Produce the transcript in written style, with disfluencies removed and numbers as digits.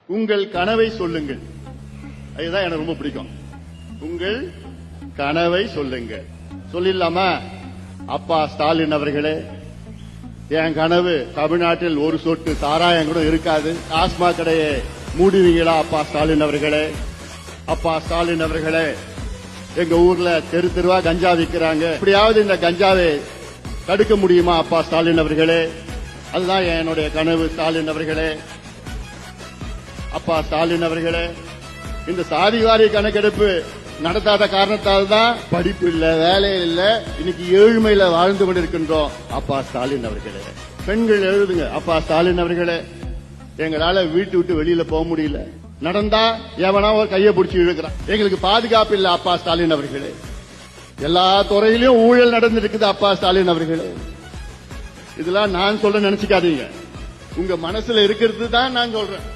உங்கள் கனவை சொல்லுங்கள். அதுதான் எனக்கு ரொம்ப பிடிக்கும். உங்கள் கனவை சொல்லுங்கள். சொல்லிடலாமா? அப்பா ஸ்டாலின் அவர்களே, என் கனவு தமிழ்நாட்டில் ஒரு சொட்டு சாராயம் கூட இருக்காது. டாஸ்மாக் கடையை மூடுவீங்களா அப்பா ஸ்டாலின் அவர்களே? அப்பா ஸ்டாலின் அவர்களே, எங்க ஊர்ல தெரு தெருவா கஞ்சா விற்கிறாங்க, இப்படியாவது இந்த கஞ்சாவை தடுக்க முடியுமா அப்பா ஸ்டாலின் அவர்களே? அதுதான் என்னுடைய கனவு ஸ்டாலின் அவர்களே. அப்பா ஸ்டாலின் அவர்களே, இந்த சாதிவாரி கணக்கெடுப்பு நடத்தாத காரணத்தால் தான் படிப்பு இல்ல, வேலை இல்ல, இன்னைக்கு ஏழ்மையில வாழ்ந்து கொண்டிருக்கின்றோம். அப்பா ஸ்டாலின் அவர்களே, பெண்கள் எழுதுங்க. அப்பா ஸ்டாலின் அவர்களே, எங்களால வீட்டு விட்டு வெளியில போக முடியல, நடந்தா எவனா ஒரு கையை பிடிச்சி இழுக்கிறான், எங்களுக்கு பாதுகாப்பு இல்ல. அப்பா ஸ்டாலின் அவர்களே, எல்லா துறையிலும் ஊழல் நடந்திருக்குது. அப்பா ஸ்டாலின் அவர்களே, இதெல்லாம் நான் சொல்ல நினைச்சுக்காதீங்க, உங்க மனசுல இருக்கிறது தான் நான் சொல்றேன்.